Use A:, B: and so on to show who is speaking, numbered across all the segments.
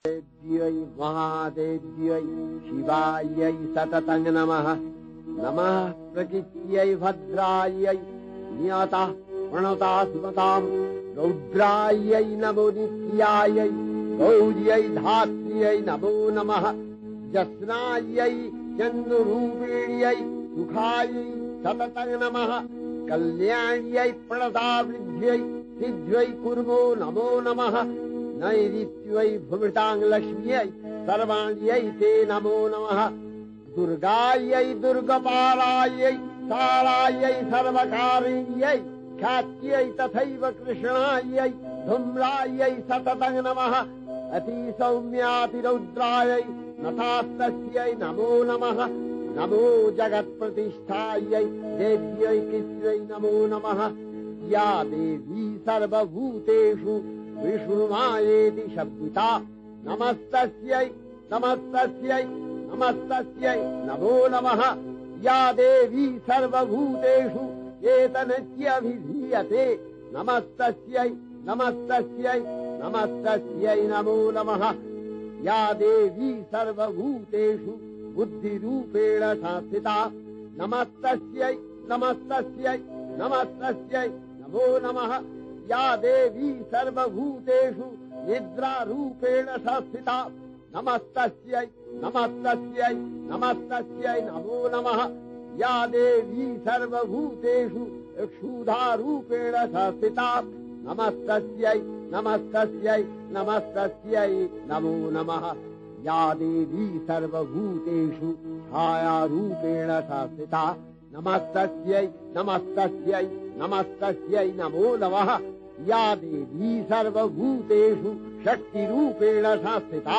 A: देव्यै महादेव्यै शिवायै सततं नमः। नमः प्रकृत्यै भद्रायै नियतः प्रणता सुमताम्। रौद्रायै नमो नित्यायै गौर्यै धात्र्यै नमो नमः। जस्नायै चन्द्ररूपिण्यै सुखायै सततं नमः। कल्याण्यै प्रणतावृद्ध्यै सिद्ध्यै कुर्मो नमो नमः। नैऋत्यै भुमृताङ्गलक्ष्म्यै सर्वाण्यै ते नमो नमः। दुर्गायै दुर्गपालायै तारायै सर्वकारिण्यै ख्यात्यै तथैव कृष्णायै धूम्रायै सततं नमः। अतिसौम्यातिरौद्रायै नतास्तस्यै नमो नमः। नमो जगत्प्रतिष्ठायै देव्यै कृत्यै नमो नमः। या देवी सर्वभूतेषु विष्णुमायेति शब्दिता नमस्तस्यै नमस्तस्यै नमस्तस्यै नमो नमः। या देवी सर्वभूतेषु एतनत्यभिधीयते नमस्तस्यै नमस्तस्यै नमस्तस्यै नमो नमः। या देवी सर्वभूतेषु बुद्धिरूपेण संस्थिता नमस्तस्यै नमस्तस्यै नमस्तस्यै नमो नमः। या देवी सर्वभूतेषु निद्रारूपेण संस्थिता नमस्तस्यै नमस्तस्यै नमस्तस्यै नमो नमः। या देवी सर्वभूतेषु क्षुधारूपेण संस्थिता नमस्तस्यै नमस्तस्यै नमस्तस्यै नमो नमः। या देवी सर्वभूतेषु छायारूपेण संस्थिता नमस्तस्यै नमस्तस्यै नमस्तस्यै नमो नमः। या देवी सर्वभूतेषु शक्तिरूपेण संस्थिता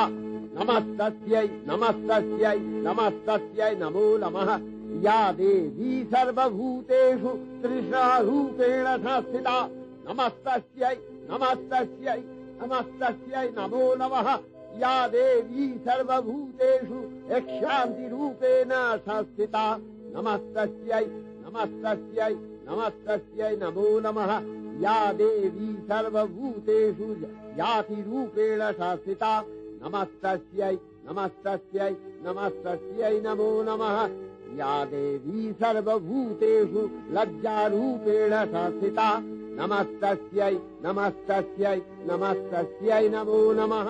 A: नमस्तस्यै नमस्तस्यै नमस्तस्यै नमो नमः। या देवी सर्वभूतेषु तृष्णारूपेण संस्थिता नमस्तस्यै नमस्तस्यै नमस्तस्यै नमो नमः। या देवी सर्वभूतेषु क्षान्तिरूपेण संस्थिता नमस्तस्यै नमस्तस्यै नमस्तस्यै नमो नमः। या देवी सर्वभूतेषु जातिरूपेण संस्थिता नमस्तस्यै नमस्तस्यै नमस्तस्यै नमो नमः। या देवी सर्वभूतेषु लज्जारूपेण संस्थिता नमस्तस्यै नमस्तस्यै नमस्तस्यै नमो नमः।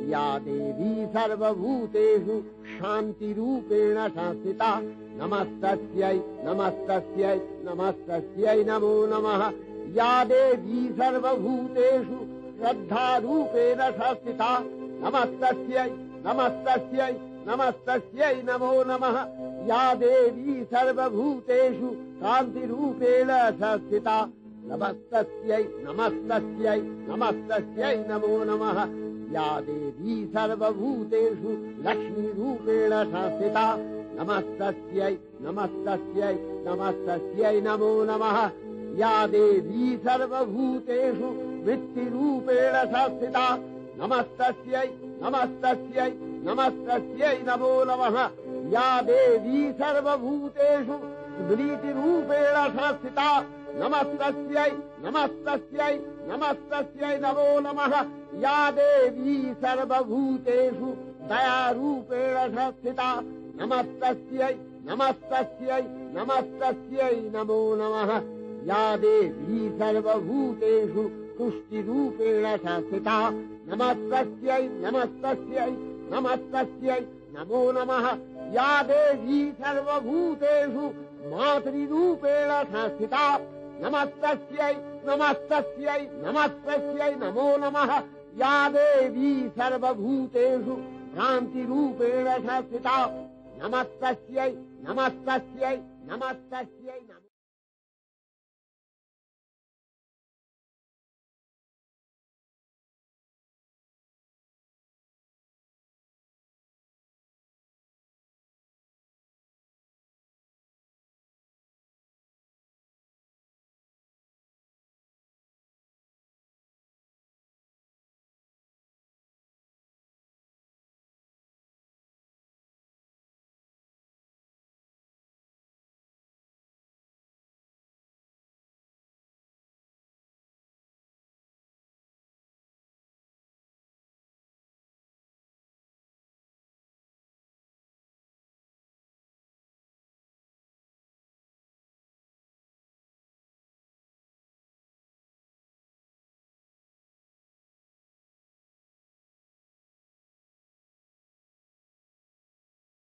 A: या देवी सर्वभूतेषु शान्तिरूपेण संस्थिता नमस्तस्यै नमस्तस्यै नमस्तस्यै नमो नमः। या देवी सर्वभूतेषु श्रद्धारूपेण संस्थिता नमस्तस्यै नमस्तस्यै नमस्तस्यै नमो नमः। या देवी सर्वभूतेषु कान्तिरूपेण संस्थिता नमस्तस्यै नमस्तस्यै नमस्तस्यै नमो नमः। या देवी सर्वभूतेषु लक्ष्मीरूपेण संस्थिता नमस्तस्यै नमस्तस्यै नमस्तस्यै नमो नमः। या देवी सर्वभूतेषु वृत्तिरूपेण संस्थिता नमस्तस्यै नमस्तस्यै नमस्तस्यै नमो नमः। या देवी सर्वभूतेषु स्मृतिरूपेण संस्थिता नमस्तस्यै नमस्तस्यै नमस्तस्यै नमो नमः। या देवी सर्वभूतेषु दयारूपेण संस्थिता नमस्तस्यै नमस्तस्यै नमस्तस्यै नमो नमः। या देवी सर्वभूतेषु तुष्टिरूपेण संस्थिता नमस्तस्यै नमस्तस्यै नमस्तस्यै नमो नमः। या देवी सर्वभूतेषु मातृरूपेण संस्थिता नमस्तस्यै नमस्तस्यै नमस्तस्यै नमो नमः। या देवी सर्वभूतेषु भ्रान्तिरूपेण संस्थिता नमस्तस्यै नमस्तस्यै नमस्तस्यै